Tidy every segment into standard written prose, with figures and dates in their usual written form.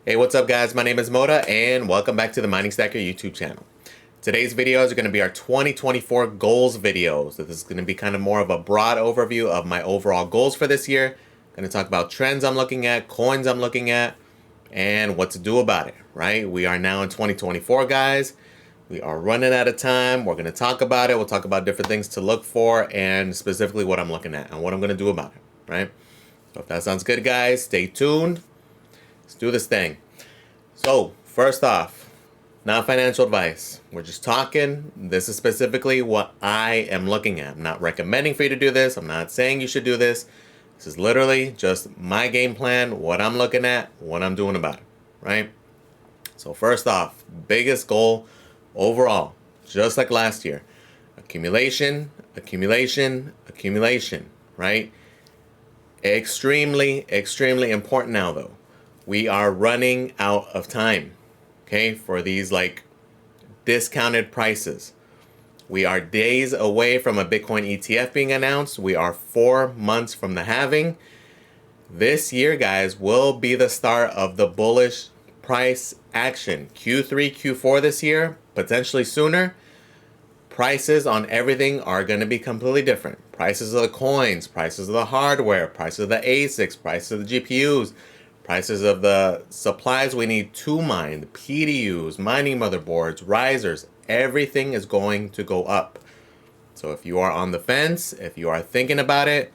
Hey, what's up guys? My name is Moda and welcome back to the Mining Stacker YouTube channel. Today's videos are going to be our 2024 goals videos. So this is going to be kind of more of a broad overview of my overall goals for this year. Going to talk about trends I'm looking at, coins I'm looking at, and what to do about it, right? We are now in 2024, guys. We are running out of time. We're going to talk about it. We'll talk about different things to look for and specifically what I'm looking at and what I'm going to do about it, right? So if that sounds good, guys, stay tuned. Let's do this thing. So, first off, not financial advice. We're just talking. This is specifically what I am looking at. I'm not recommending for you to do this. I'm not saying you should do this. This is literally just my game plan, what I'm looking at, what I'm doing about it, right? So first off, biggest goal overall, just like last year, accumulation, accumulation, accumulation, right? Extremely, extremely important now though. We are running out of time, okay, for these like discounted prices. We are days away from a Bitcoin ETF being announced. We are 4 months from the halving. This year, guys, will be the start of the bullish price action. Q3, Q4 this year, potentially sooner. Prices on everything are going to be completely different. Prices of the coins, prices of the hardware, prices of the ASICs, prices of the GPUs, prices of the supplies we need to mine, the PDUs, mining motherboards, risers, everything is going to go up. So if you are on the fence, if you are thinking about it,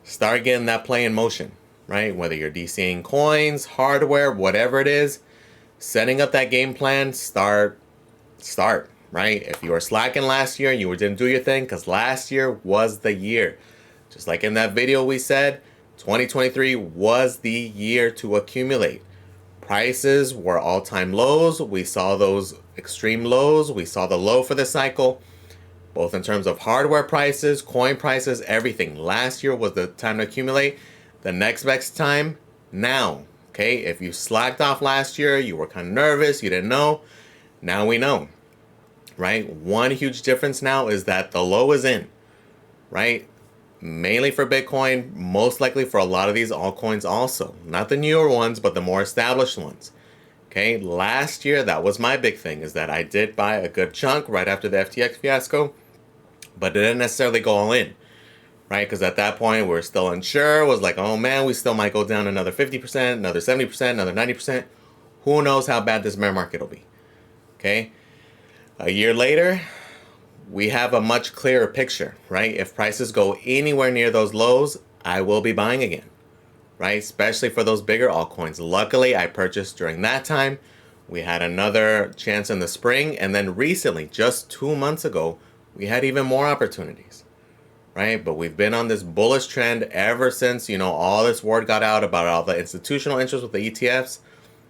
start getting that play in motion, right? Whether you're DCing coins, hardware, whatever it is, setting up that game plan, start, right? If you were slacking last year and you didn't do your thing, because last year was the year. Just like in that video we said, 2023 was the year to accumulate. Prices were all-time lows. We saw those extreme lows. We saw the low for the cycle, both in terms of hardware prices, coin prices, everything. Last year was the time to accumulate. The next best time, now. Okay, if you slacked off last year, you were kind of nervous, you didn't know. Now we know, right? One huge difference now is that the low is in, right? Mainly for Bitcoin, most likely for a lot of these altcoins also. Not the newer ones, but the more established ones. Okay, last year, that was my big thing, is that I did buy a good chunk right after the FTX fiasco, but didn't necessarily go all in, right? Because at that point, we were still unsure. It was like, oh man, we still might go down another 50%, another 70%, another 90%. Who knows how bad this bear market will be, okay? A year later, we have a much clearer picture, right? If prices go anywhere near those lows, I will be buying again, right? Especially for those bigger altcoins. Luckily, I purchased during that time. We had another chance in the spring, and then recently, just 2 months ago, we had even more opportunities, right? But we've been on this bullish trend ever since, all this word got out about all the institutional interest with the ETFs.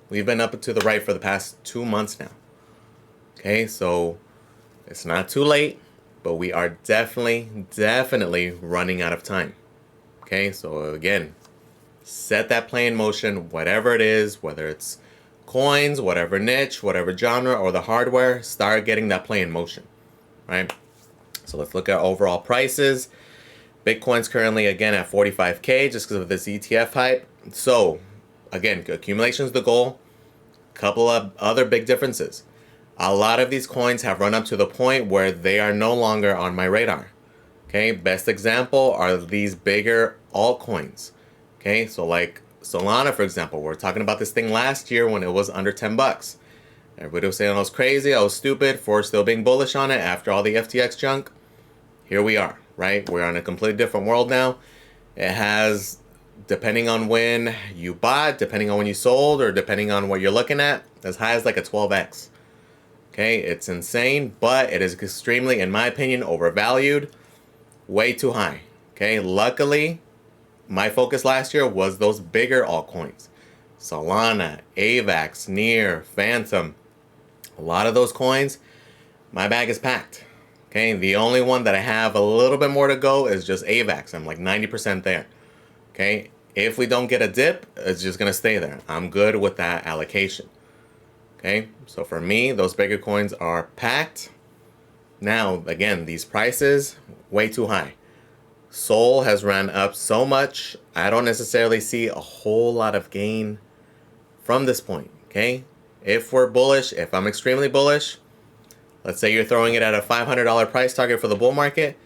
We've been up to the right for the past 2 months now. Okay, so it's not too late, but we are definitely running out of time. Okay, so again, set that play in motion, whatever it is, whether it's coins, whatever niche, whatever genre, or the hardware, start getting that play in motion, right? So let's look at overall prices. Bitcoin's currently, again, at 45K just because of this ETF hype. So, again, accumulation is the goal. Couple of other big differences. A lot of these coins have run up to the point where they are no longer on my radar. Okay, best example are these bigger altcoins. Okay, so like Solana, for example, we were talking about this thing last year when it was under 10 bucks. Everybody was saying I was crazy, I was stupid for still being bullish on it after all the FTX junk. Here we are, right? We're on a completely different world now. It has, depending on when you bought, depending on when you sold, or depending on what you're looking at, as high as like a 12x. Okay, it's insane, but it is extremely, in my opinion, overvalued. Way too high. Okay, luckily, my focus last year was those bigger altcoins. Solana, AVAX, Near, Phantom. A lot of those coins, my bag is packed. Okay, the only one that I have a little bit more to go is just AVAX. I'm like 90% there. Okay, if we don't get a dip, it's just going to stay there. I'm good with that allocation. Okay, so for me, those bigger coins are packed. Now, again, these prices, way too high. Sol has ran up so much, I don't necessarily see a whole lot of gain from this point, okay? If we're bullish, if I'm extremely bullish, let's say you're throwing it at a $500 price target for the bull market,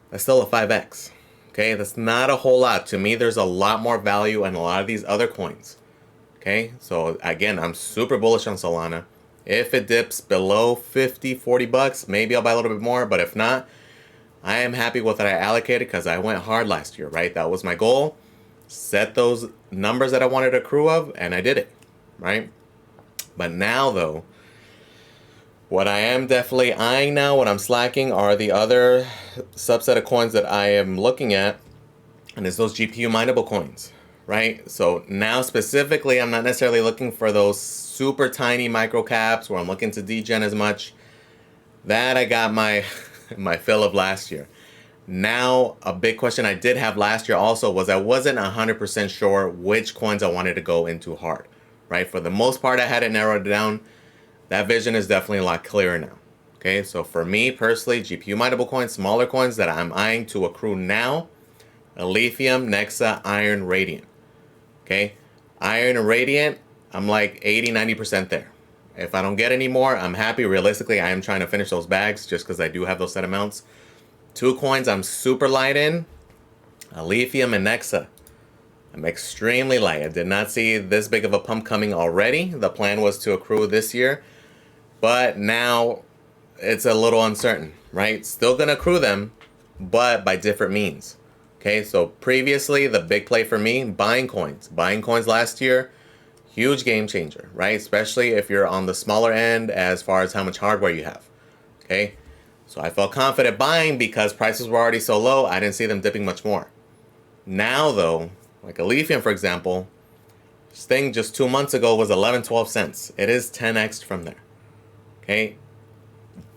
that's still a 5x, okay? That's not a whole lot. To me, there's a lot more value in a lot of these other coins, okay? So again, I'm super bullish on Solana. If it dips below 50, 40 bucks, maybe I'll buy a little bit more, but if not, I am happy with what I allocated because I went hard last year, right? That was my goal. Set those numbers that I wanted to accrue of, and I did it, right? But now, though, what I am definitely eyeing now, what I'm slacking, are the other subset of coins that I am looking at, and it's those GPU mineable coins, right? So now specifically, I'm not necessarily looking for those super tiny micro caps where I'm looking to degen as much. That I got my my fill of last year. Now, a big question I did have last year also was I wasn't 100% sure which coins I wanted to go into hard, right? For the most part, I had it narrowed down. That vision is definitely a lot clearer now. Okay, so for me personally, GPU mineable coins, smaller coins that I'm eyeing to accrue now, Lithium, Nexa, Iron, Radiant. Okay, Iron and Radiant, I'm like 80-90% there. If I don't get any more, I'm happy. Realistically, I am trying to finish those bags just because I do have those set amounts. Two coins I'm super light in, Lithium and Nexa. I'm extremely light. I did not see this big of a pump coming already. The plan was to accrue this year, but now it's a little uncertain, right? Still gonna accrue them, but by different means. Okay, so previously the big play for me, buying coins. Buying coins last year, huge game changer, right? Especially if you're on the smaller end as far as how much hardware you have. Okay, so I felt confident buying because prices were already so low, I didn't see them dipping much more. Now though, like a Lithium for example, this thing just 2 months ago was 11-12 cents. It is 10x from there. Okay,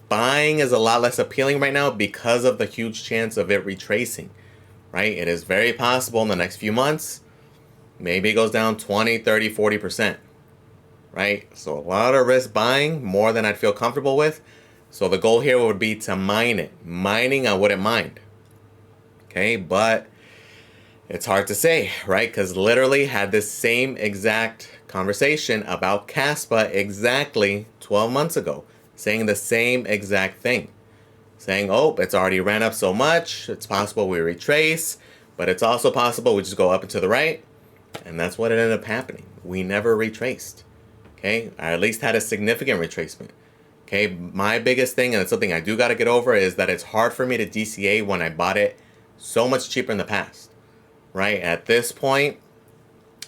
buying is a lot less appealing right now because of the huge chance of it retracing, right? It is very possible in the next few months, maybe it goes down 20, 30, 40%, right? So a lot of risk buying, more than I'd feel comfortable with. So the goal here would be to mine it. Mining, I wouldn't mind. Okay, but it's hard to say, right? Because literally had this same exact conversation about kaspa exactly 12 months ago, saying the same exact thing. Saying, oh, it's already ran up so much, it's possible we retrace, but it's also possible we just go up and to the right. And that's what ended up happening. We never retraced. Okay, I at least had a significant retracement. Okay, my biggest thing, and it's something I do got to get over, is that it's hard for me to DCA when I bought it so much cheaper in the past. Right, at this point,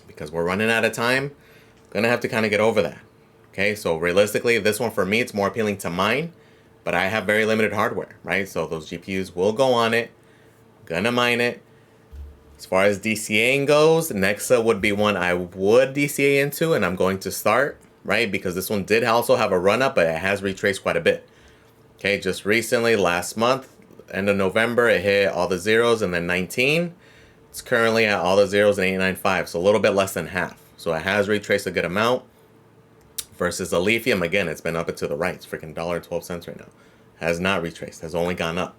because we're running out of time, I'm gonna have to kind of get over that. Okay, so realistically, this one for me, it's more appealing to mine, but I have very limited hardware, right? So those GPUs will go on it, gonna mine it. As far as DCAing goes, Nexa would be one I would DCA into, and I'm going to start, right? Because this one did also have a run up, but it has retraced quite a bit. Okay, just recently, last month, end of November, it hit all the zeros and then 19. It's currently at all the zeros and 895, so a little bit less than half. So it has retraced a good amount. Versus the Lithium, again, it's been up and to the right. It's freaking $1.12 right now. Has not retraced, has only gone up.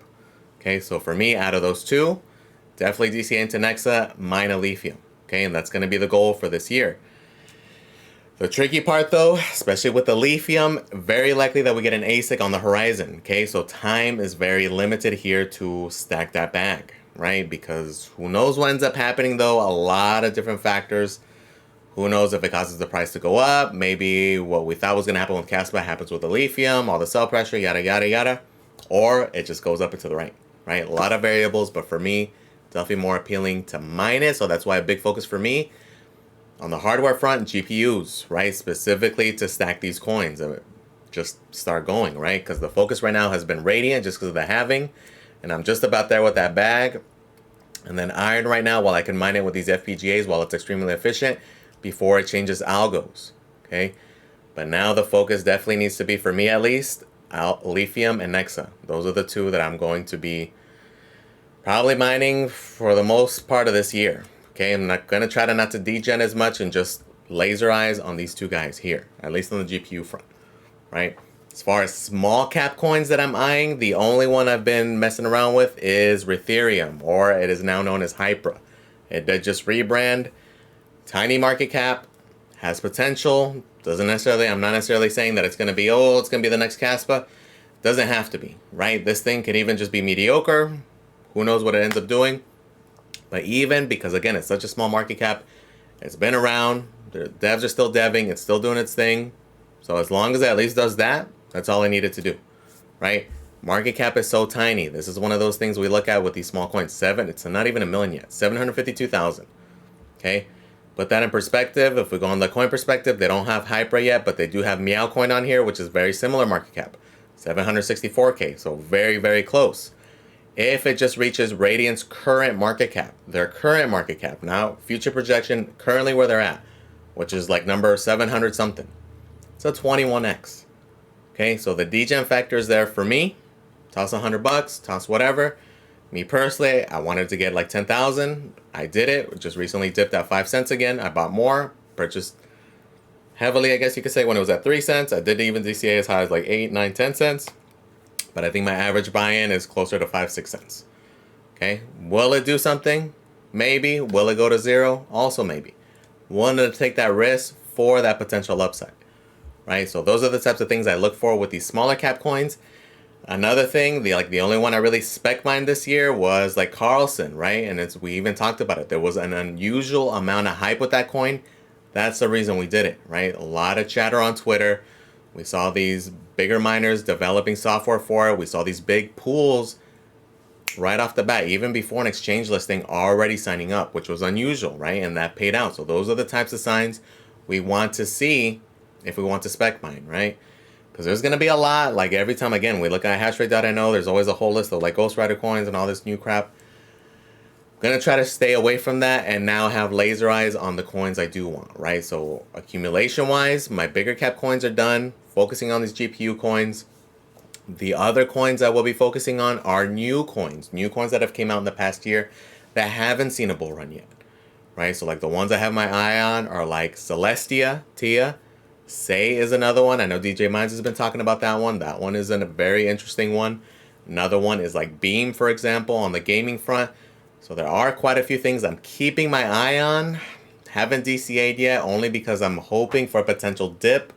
Okay, so for me, out of those two, definitely DCA into Nexa, mine a Lithium. Okay, and that's going to be the goal for this year. The tricky part though, especially with the Lithium, very likely that we get an ASIC on the horizon. Okay, so time is very limited here to stack that bag, right? Because who knows what ends up happening though, a lot of different factors. Who knows if it causes the price to go up, maybe what we thought was going to happen with kaspa happens with the Lithium, all the sell pressure, yada, yada, yada. Or it just goes up and to the right, right? A lot of variables, but for me, definitely more appealing to mine it. So that's why a big focus for me on the hardware front, GPUs, right? Specifically to stack these coins, just start going, right? Because the focus right now has been Radiant just because of the halving. And I'm just about there with that bag. And then Iron right now, while I can mine it with these FPGAs, while it's extremely efficient, before it changes algos, okay? But now the focus definitely needs to be, for me at least, Lithium and Nexa. Those are the two that I'm going to be probably mining for the most part of this year, okay? I'm not going to try to not to degen as much and just laser eyes on these two guys here, at least on the GPU front, right? As far as small cap coins that I'm eyeing, the only one I've been messing around with is Ethereum, or it is now known as Hypera. It did just rebrand. Tiny market cap, has potential. Doesn't necessarily, I'm not necessarily saying that it's going to be, oh, it's going to be the next kaspa. Doesn't have to be, right? This thing could even just be mediocre. Who knows what it ends up doing? But even because, again, it's such a small market cap, it's been around. The devs are still deving. It's still doing its thing. So as long as it at least does that, that's all I needed to do, right? Market cap is so tiny. This is one of those things we look at with these small coins. It's not even a million yet. 752,000. Okay? Put that in perspective. If we go on the coin perspective, they don't have Hypera yet, but they do have Meow Coin on here, which is very similar market cap. 764K. So very, very close. If it just reaches Radiant's current market cap, their current market cap, now future projection, currently where they're at, which is like number 700 something. It's a 21x. Okay, so the degen factor is there for me. Toss $100, toss whatever. Me personally, I wanted to get like 10,000. I did it. Just recently dipped at 5 cents again. I bought more, purchased heavily, I guess you could say, when it was at 3 cents. I did even DCA as high as like 8, 9, 10 cents. But I think my average buy-in is closer to 5, 6 cents. Okay, will it do something? Maybe. Will it go to zero? Also maybe. Wanted to take that risk for that potential upside, right? So those are the types of things I look for with these smaller cap coins. Another thing, the only one I really spec mined this year was like Carlson, right? And we even talked about it. There was an unusual amount of hype with that coin. That's the reason we did it, right? A lot of chatter on Twitter. We saw these bigger miners developing software for it. We saw these big pools right off the bat, even before an exchange listing, already signing up, which was unusual, right? And that paid out. So those are the types of signs we want to see if we want to spec mine, right? Because there's going to be a lot. Like every time, again, we look at hashrate.no, there's always a whole list of like Ghostwriter coins and all this new crap. I'm going to try to stay away from that and now have laser eyes on the coins I do want, right? So accumulation wise, my bigger cap coins are done, focusing on these GPU coins. The other coins I will be focusing on are new coins that have came out in the past year that haven't seen a bull run yet, right? So like the ones I have my eye on are like Celestia, Tia, Say is another one. I know DJ Mines has been talking about that one. That one is a very interesting one. Another one is like Beam, for example, on the gaming front. So there are quite a few things I'm keeping my eye on. Haven't DCA'd yet, only because I'm hoping for a potential dip.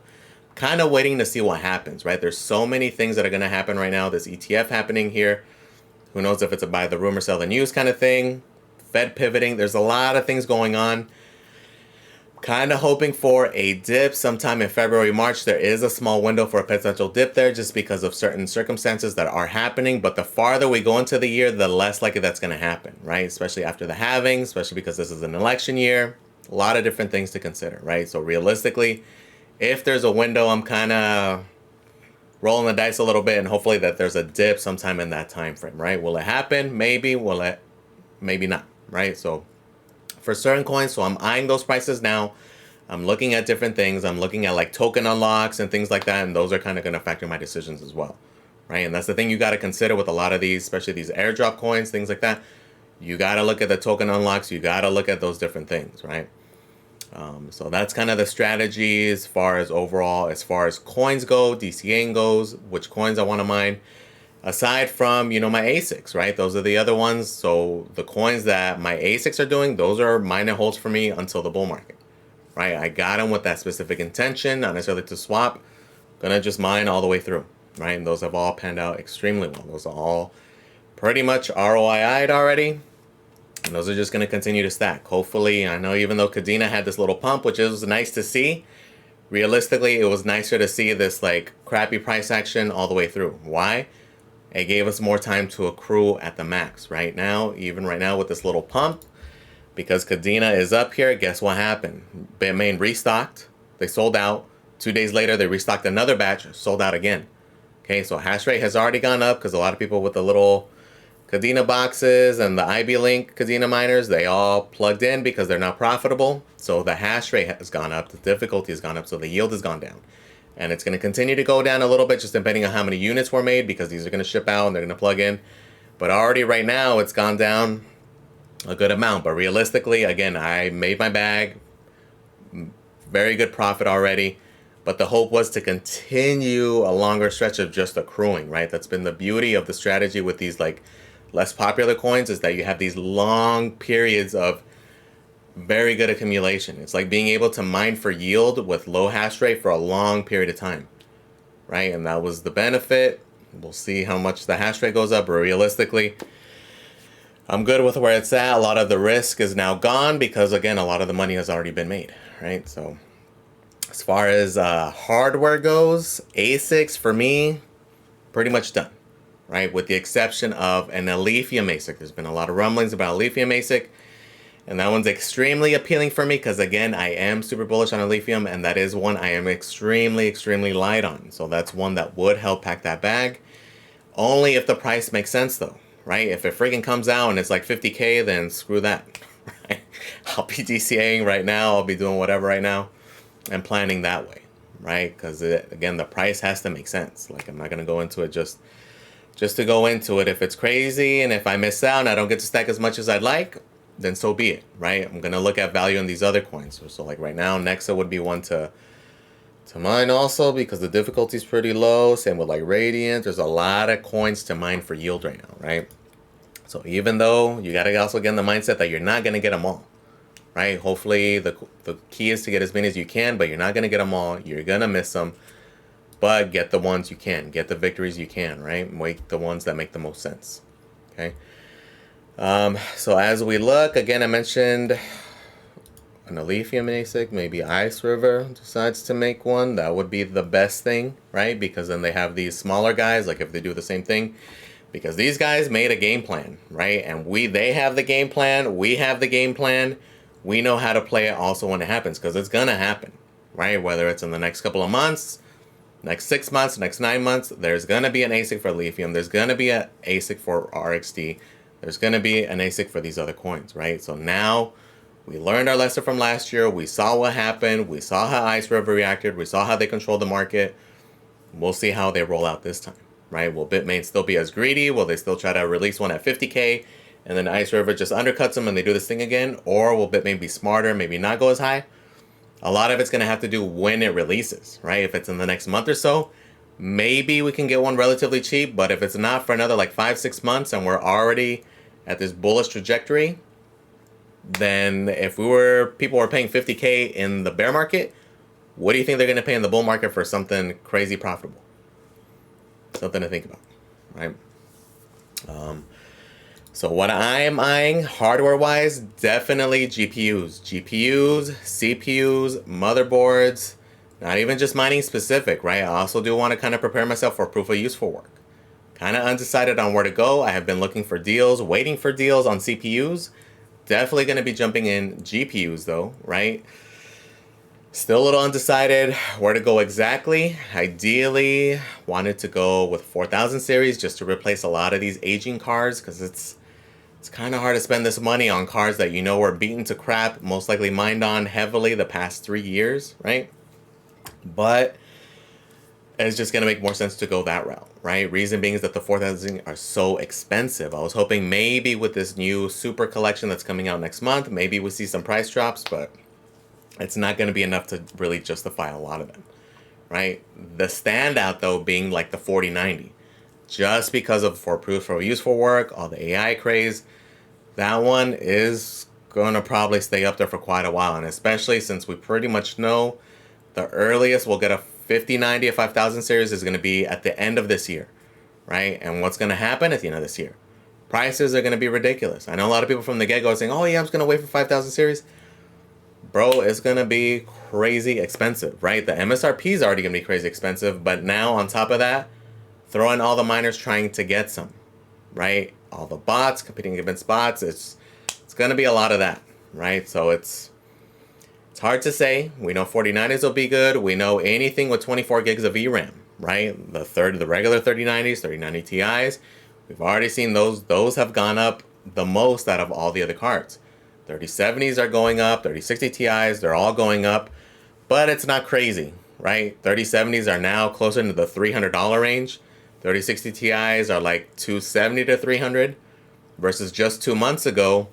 Kind of waiting to see what happens, right? There's so many things that are going to happen right now. This ETF happening here. Who knows if it's a buy the rumor, sell the news kind of thing. Fed pivoting. There's a lot of things going on. Kind of hoping for a dip sometime in February, March. There is a small window for a potential dip there just because of certain circumstances that are happening. But the farther we go into the year, the less likely that's going to happen, right? Especially after the halving, especially because this is an election year. A lot of different things to consider, right? So realistically, if there's a window, I'm kind of rolling the dice a little bit and hopefully that there's a dip sometime in that time frame, right? Will it happen? Maybe. Will it? Maybe not, right? So for certain coins, so I'm eyeing those prices now. I'm looking at different things. I'm looking at like token unlocks and things like that, and those are kind of going to factor my decisions as well, right? And that's the thing you got to consider with a lot of these, especially these airdrop coins, things like that. You got to look at the token unlocks. You got to look at those different things, right? So that's kind of the strategy as far as overall, as far as coins go, DCAing goes, which coins I want to mine. Aside from, my ASICs, right? Those are the other ones. So the coins that my ASICs are doing, those are mine and holds for me until the bull market, right? I got them with that specific intention, not necessarily to swap. Gonna just mine all the way through, right? And those have all panned out extremely well. Those are all pretty much ROI'd already. And those are just going to continue to stack. Hopefully, I know even though Kadena had this little pump, which is nice to see, realistically, it was nicer to see this like crappy price action all the way through. Why? It gave us more time to accrue at the max. Right now, even right now with this little pump, because Kadena is up here, guess what happened? Bitmain restocked. They sold out. 2 days later, they restocked another batch, sold out again. Okay, so hash rate has already gone up because a lot of people with the little Kadena boxes and the IB Link Kadena miners, they all plugged in because they're not profitable. So the hash rate has gone up, the difficulty has gone up, so the yield has gone down. And it's going to continue to go down a little bit just depending on how many units were made because these are going to ship out and they're going to plug in. But already right now it's gone down a good amount. But realistically, again, I made my bag. Very good profit already. But the hope was to continue a longer stretch of just accruing, right? That's been the beauty of the strategy with these like less popular coins is that you have these long periods of very good accumulation. It's like being able to mine for yield with low hash rate for a long period of time, right? And that was the benefit. We'll see how much the hash rate goes up, but realistically, I'm good with where it's at. A lot of the risk is now gone because, again, a lot of the money has already been made, right? So as far as hardware goes, ASICs for me, pretty much done, right? With the exception of an lithium ASIC. There's been a lot of rumblings about a lithium ASIC, and that one's extremely appealing for me because, again, I am super bullish on a lithium, and that is one I am extremely, extremely light on. So that's one that would help pack that bag. Only if the price makes sense, though, right? If it freaking comes out and it's like 50K, then screw that, right? I'll be DCAing right now. I'll be doing whatever right now and planning that way, right? Because, again, the price has to make sense. Like, I'm not going to go into it just to go into it. If it's crazy and if I miss out and I don't get to stack as much as I'd like, then so be it, right? I'm going to look at value in these other coins. So like right now, Nexa would be one to mine also because the difficulty is pretty low. Same with like Radiant. There's a lot of coins to mine for yield right now, right? So even though you got to also get in the mindset that you're not going to get them all, right? Hopefully the key is to get as many as you can, but you're not going to get them all. You're going to miss them, but get the ones you can. Get the victories you can, right? Make the ones that make the most sense, okay? So as we look, again, I mentioned an lithium ASIC, maybe Ice River decides to make one. That would be the best thing, right? Because then they have these smaller guys, like if they do the same thing, because these guys made a game plan, right? And they have the game plan, we have the game plan, we know how to play it also when it happens, because it's gonna happen, right? Whether it's in the next couple of months, next 6 months, next 9 months, there's gonna be an ASIC for lithium, there's gonna be an ASIC for RXD, there's going to be an ASIC for these other coins, right? So now we learned our lesson from last year. We saw what happened. We saw how Ice River reacted. We saw how they controlled the market. We'll see how they roll out this time, right? Will Bitmain still be as greedy? Will they still try to release one at 50K and then Ice River just undercuts them and they do this thing again? Or will Bitmain be smarter, maybe not go as high? A lot of it's going to have to do when it releases, right? If it's in the next month or so, maybe we can get one relatively cheap. But if it's not for another like 5-6 months and we're already at this bullish trajectory, then if people were paying 50K in the bear market, what do you think they're going to pay in the bull market for something crazy profitable? Something to think about, right? So what I am eyeing hardware-wise, definitely GPUs, CPUs, motherboards, not even just mining specific, right? I also do want to kind of prepare myself for proof of useful work. Kind of undecided on where to go. I have been looking for deals, waiting for deals on CPUs. Definitely going to be jumping in GPUs though, right? Still a little undecided where to go exactly. Ideally, wanted to go with 4000 series just to replace a lot of these aging cards because it's kind of hard to spend this money on cards that you know were beaten to crap, most likely mined on heavily the past 3 years, right? But it's just going to make more sense to go that route, right? Reason being is that the 4000 are so expensive. I was hoping maybe with this new super collection that's coming out next month, maybe we see some price drops, but it's not going to be enough to really justify a lot of them, right? The standout, though, being like the 4090. Just because of for proof for useful work, all the AI craze, that one is going to probably stay up there for quite a while. And especially since we pretty much know the earliest we'll get a 5090, a 5000 series is going to be at the end of this year, right? And what's going to happen at the end of this year? Prices are going to be ridiculous. I know a lot of people from the get-go are saying, oh yeah, I'm just going to wait for 5000 series. Bro, it's going to be crazy expensive, right? The MSRP is already going to be crazy expensive, but now on top of that, throw in all the miners trying to get some, right? All the bots competing against bots. It's going to be a lot of that, right? So it's hard to say. We know 4090s will be good. We know anything with 24 gigs of VRAM, right? The regular 3090s, 3090 Ti's. We've already seen those. Those have gone up the most out of all the other cards. 3070s are going up. 3060 Ti's, they're all going up. But it's not crazy, right? 3070s are now closer to the $300 range. 3060 Ti's are like $270 to $300 versus just 2 months ago,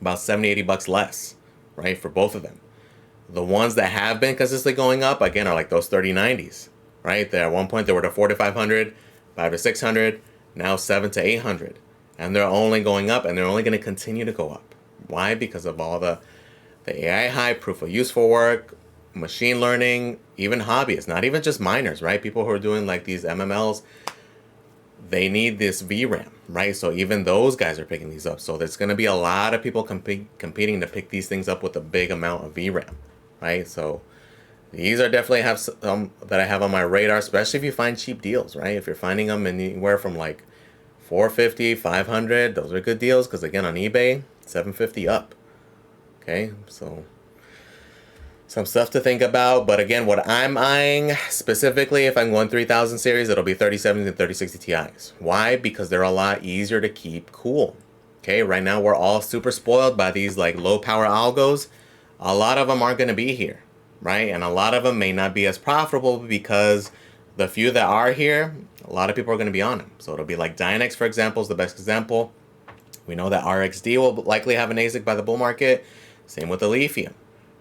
about $70-$80 less, right? For both of them. The ones that have been consistently going up, again, are like those 3090s, right? At one point, they were to $400 to $500, $500 to $600, now $700 to $800. And they're only going up, and they're only going to continue to go up. Why? Because of all the The AI hype, proof of useful work, machine learning, even hobbyists, not even just miners, right? People who are doing like these MMLs, they need this VRAM, right? So even those guys are picking these up. So there's going to be a lot of people competing to pick these things up with a big amount of VRAM, right? So these are definitely have some that I have on my radar, especially if you find cheap deals, right? If you're finding them anywhere from like 450, 500, those are good deals because again on eBay, 750 up. Okay, so some stuff to think about, but again, what I'm eyeing specifically, if I'm going 3000 series, it'll be 3070s and 3060 Ti's. Why? Because they're a lot easier to keep cool. Okay, right now we're all super spoiled by these like low power algos. A lot of them aren't going to be here, right? And a lot of them may not be as profitable because the few that are here, a lot of people are going to be on them. So it'll be like Dynex, for example, is the best example. We know that RXD will likely have an ASIC by the bull market. Same with the lithium,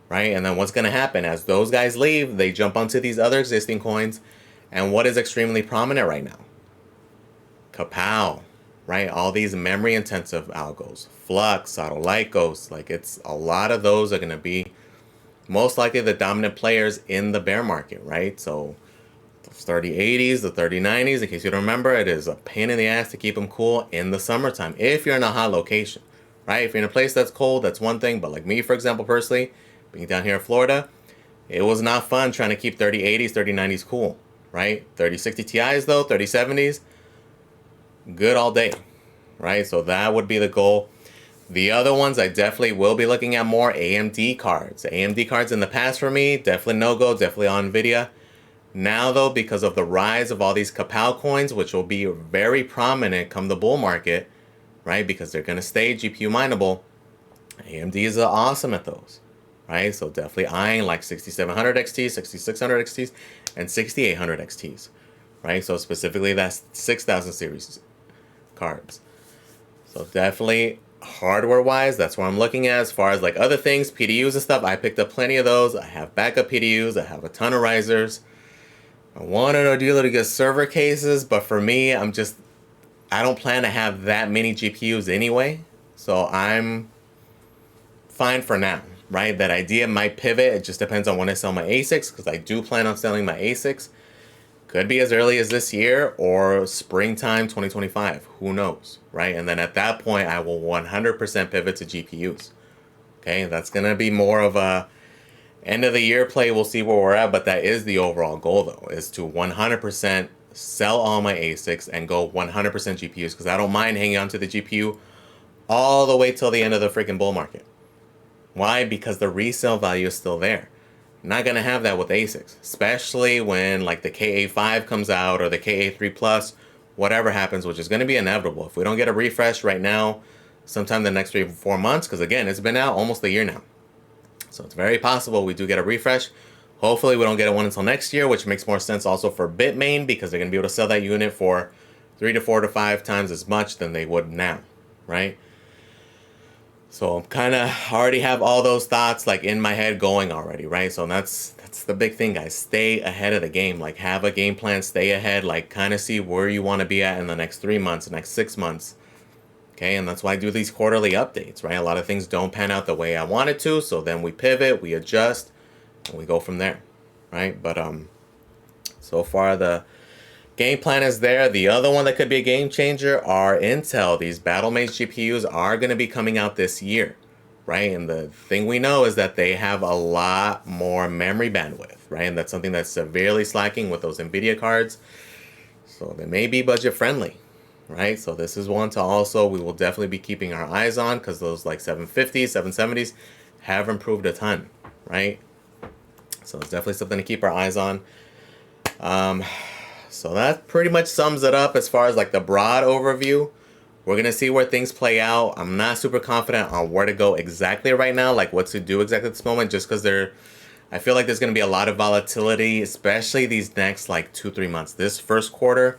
right? And then what's going to happen as those guys leave, they jump onto these other existing coins. And what is extremely prominent right now? Kapow, right? All these memory intensive algos, Flux, Autolycos, like it's a lot of those are going to be most likely the dominant players in the bear market, right? So those 3080s, the 3090s, in case you don't remember, it is a pain in the ass to keep them cool in the summertime if you're in a hot location. Right? If you're in a place that's cold, that's one thing. But like me, for example, personally, being down here in Florida, it was not fun trying to keep 3080s, 3090s cool. Right? 3060 Ti's though, 3070s, good all day. Right? So that would be the goal. The other ones I definitely will be looking at more AMD cards. AMD cards in the past for me, definitely no-go, definitely on NVIDIA. Now though, because of the rise of all these Kapow coins, which will be very prominent come the bull market, right? Because they're going to stay GPU mineable. AMD is awesome at those, right? So definitely eyeing like 6700 XTs, 6600 XTs, and 6800 XTs, right? So specifically that's 6000 series cards. So definitely hardware-wise, that's what I'm looking at. As far as like other things, PDUs and stuff, I picked up plenty of those. I have backup PDUs. I have a ton of risers. I wanted a dealer to get server cases, but for me, I don't plan to have that many GPUs anyway, so I'm fine for now, right? That idea might pivot. It just depends on when I sell my ASICs, because I do plan on selling my ASICs. Could be as early as this year or springtime 2025. Who knows, right? And then at that point, I will 100% pivot to GPUs. Okay, that's going to be more of a end of the year play. We'll see where we're at, but that is the overall goal, though, is to 100% sell all my ASICs and go 100% GPUs, because I don't mind hanging on to the GPU all the way till the end of the freaking bull market. Why? Because the resale value is still there. I'm not going to have that with ASICs, especially when like the KA5 comes out or the KA3 Plus, whatever happens, which is going to be inevitable. If we don't get a refresh right now, sometime the next 3 or 4 months, because again, it's been out almost a year now. So it's very possible we do get a refresh. Hopefully we don't get one until next year, which makes more sense also for Bitmain, because they're going to be able to sell that unit for 3 to 4 to 5 times as much than they would now, right? So I'm kind of already have all those thoughts like in my head going already, right? So that's the big thing, guys. Stay ahead of the game. Like have a game plan, stay ahead, like kind of see where you want to be at in the next 3 months, the next 6 months. Okay, and that's why I do these quarterly updates, right? A lot of things don't pan out the way I wanted to, so then we pivot, we adjust, and we go from there, right? But so far the game plan is there. The other one that could be a game changer are Intel. These Battlemage GPUs are going to be coming out this year, right? And the thing we know is that they have a lot more memory bandwidth, right? And that's something that's severely slacking with those NVIDIA cards. So they may be budget friendly, right? So this is one to also, we will definitely be keeping our eyes on, because those like 750s, 770s have improved a ton, right? So it's definitely something to keep our eyes on. So that pretty much sums it up as far as like the broad overview. We're going to see where things play out. I'm not super confident on where to go exactly right now, like what to do exactly at this moment, just because I feel like there's going to be a lot of volatility, especially these next like 2-3 months. This first quarter,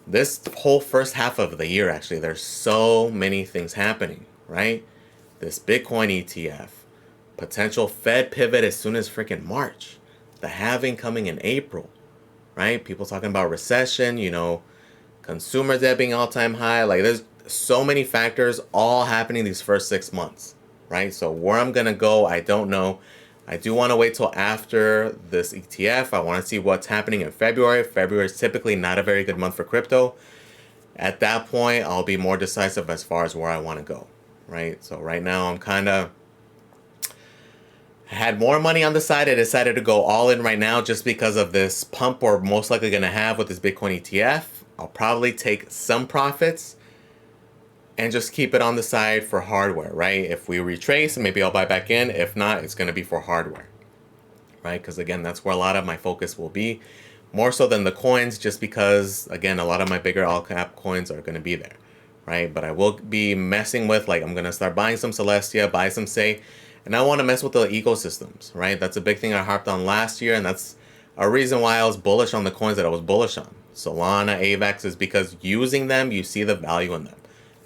this whole first half of the year, actually, there's so many things happening, right? This Bitcoin ETF, potential Fed pivot as soon as freaking March, the halving coming in April, right? People talking about recession, consumer debt being all-time high. Like there's so many factors all happening these first 6 months, right? So where I'm going to go, I don't know. I do want to wait till after this ETF. I want to see what's happening in February. February is typically not a very good month for crypto. At that point, I'll be more decisive as far as where I want to go, right? So right now, I'm kind of had more money on the side. I decided to go all in right now just because of this pump we're most likely going to have with this Bitcoin ETF. I'll probably take some profits and just keep it on the side for hardware, right? If we retrace, maybe I'll buy back in. If not, it's going to be for hardware, right? Because again, that's where a lot of my focus will be, more so than the coins, just because, again, a lot of my bigger all cap coins are going to be there, right? But I will be messing with, like, I'm going to start buying some Celestia, buy some Say, and I want to mess with the ecosystems, right? That's a big thing I harped on last year, and that's a reason why I was bullish on the coins that I was bullish on. Solana, AVAX, is because using them, you see the value in them.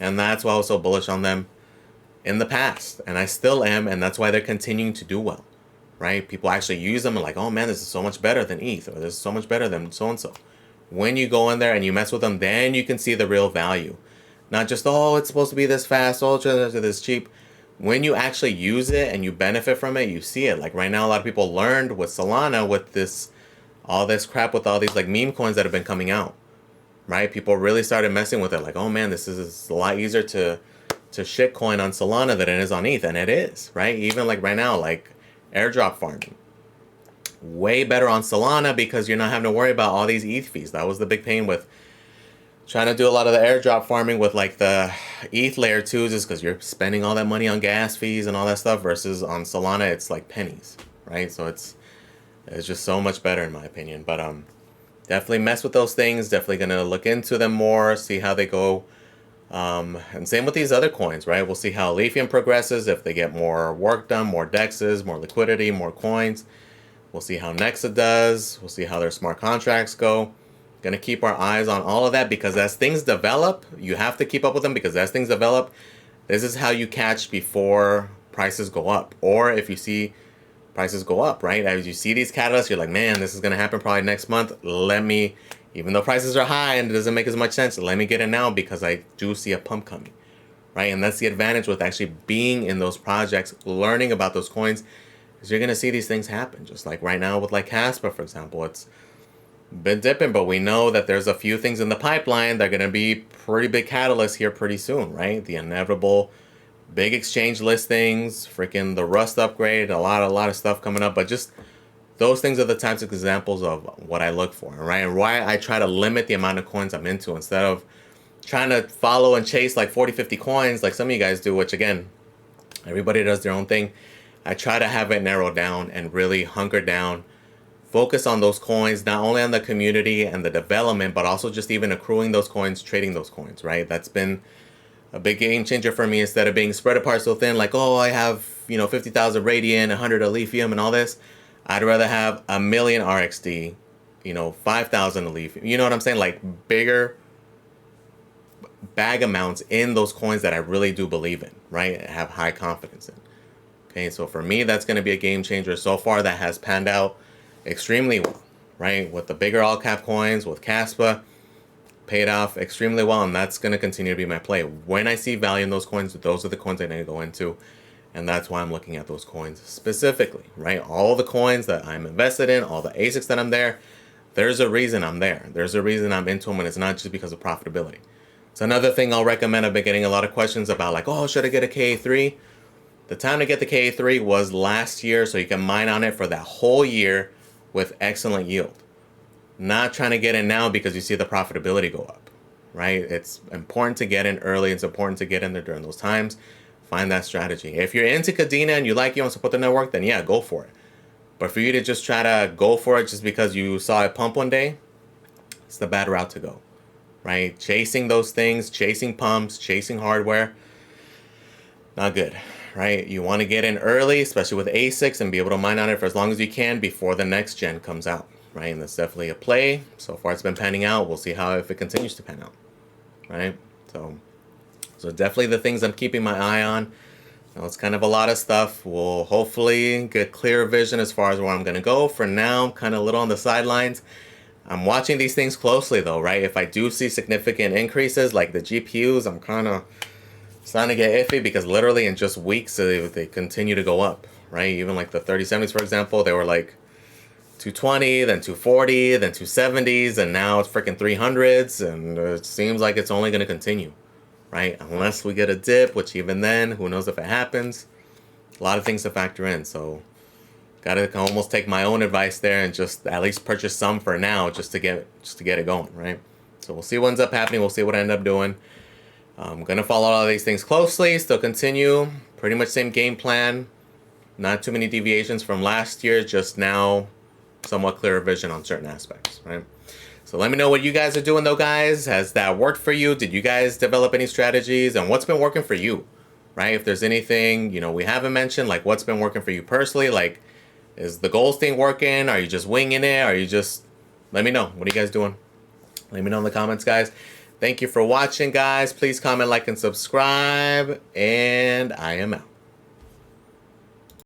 And that's why I was so bullish on them in the past. And I still am, and that's why they're continuing to do well, right? People actually use them and like, oh man, this is so much better than ETH, or this is so much better than so-and-so. When you go in there and you mess with them, then you can see the real value. Not just, oh, it's supposed to be this fast, oh, it's this cheap. When you actually use it and you benefit from it, you see it. Like right now, a lot of people learned with Solana with this, all this crap with all these like meme coins that have been coming out, right? People really started messing with it. Like, oh man, this is a lot easier to shitcoin on Solana than it is on ETH. And it is, right? Even like right now, like airdrop farming. Way better on Solana because you're not having to worry about all these ETH fees. That was the big pain with trying to do a lot of the airdrop farming with like the ETH layer 2s, is because you're spending all that money on gas fees and all that stuff, versus on Solana it's like pennies, right? So it's just so much better in my opinion. But definitely mess with those things. Definitely gonna look into them more, see how they go. And same with these other coins, right? We'll see how Lithium progresses, if they get more work done, more dexes, more liquidity, more coins. We'll see how Nexa does. We'll see how their smart contracts go. Gonna keep our eyes on all of that, because as things develop, you have to keep up with them, because as things develop, this is how you catch before prices go up. Or if you see prices go up, right? As you see these catalysts, you're like, man, this is gonna happen probably next month. Let me, even though prices are high and it doesn't make as much sense, let me get in now because I do see a pump coming, right? And that's the advantage with actually being in those projects, learning about those coins, is you're gonna see these things happen. Just like right now with like kaspa, for example, it's been dipping, but we know that there's a few things in the pipeline that are going to be pretty big catalysts here pretty soon, right? The inevitable big exchange listings, freaking the Rust upgrade, a lot of stuff coming up. But just those things are the types of examples of what I look for, right? And why I try to limit the amount of coins I'm into, instead of trying to follow and chase like 40, 50 coins like some of you guys do, which again, everybody does their own thing. I try to have it narrowed down and really hunker down. Focus on those coins, not only on the community and the development, but also just even accruing those coins, trading those coins, right? That's been a big game changer for me. Instead of being spread apart so thin, like, oh, I have, 50,000 Radiant, 100 of Lithium and all this. I'd rather have 1,000,000 RXD, 5,000 of Lithium. You know what I'm saying? Like bigger bag amounts in those coins that I really do believe in, right? Have high confidence in. Okay, so for me, that's going to be a game changer. So far, that has panned out extremely well, right? With the bigger all cap coins, with kaspa, paid off extremely well, and that's going to continue to be my play. When I see value in those coins, those are the coins I need to go into, and that's why I'm looking at those coins specifically, right? All the coins that I'm invested in, all the ASICs that I'm there, there's a reason I'm there. There's a reason I'm into them, and it's not just because of profitability. So another thing I'll recommend, I've been getting a lot of questions about like, oh, should I get a KA3? The time to get the KA3 was last year, so you can mine on it for that whole year with excellent yield. Not trying to get in now because you see the profitability go up, right? It's important to get in early. It's important to get in there during those times. Find that strategy. If you're into Kadena and you want to support the network, then yeah, go for it. But for you to just try to go for it just because you saw it pump one day, it's the bad route to go, right? Chasing those things, chasing pumps, chasing hardware, not good. Right? You want to get in early, especially with ASICs, and be able to mine on it for as long as you can before the next gen comes out, right? And that's definitely a play. So far it's been panning out. We'll see how if it continues to pan out, right? So definitely the things I'm keeping my eye on. It's kind of a lot of stuff. We'll hopefully get clearer vision as far as where I'm going to go. For now, I'm kind of a little on the sidelines. I'm watching these things closely though, right? If I do see significant increases like the GPUs, I'm kind of starting to get iffy because literally in just weeks they continue to go up, right? Even like the 3070s, for example, they were like 220, then 240, then 270s, and now it's freaking 300s, and it seems like it's only going to continue, right? Unless we get a dip, which even then, who knows if it happens. A lot of things to factor in, so gotta almost take my own advice there and just at least purchase some for now just to get it going, right? So we'll see what ends up happening. We'll see what I end up doing. I'm gonna follow all of these things closely. Still continue. Pretty much same game plan. Not too many deviations from last year. Just now, somewhat clearer vision on certain aspects, right? So let me know what you guys are doing though, guys. Has that worked for you? Did you guys develop any strategies? And what's been working for you, right? If there's anything, we haven't mentioned, like what's been working for you personally, like is the goals thing working? Are you just winging it? Are you just, let me know. What are you guys doing? Let me know in the comments, guys. Thank you for watching, guys. Please comment, like, and subscribe. And I am out.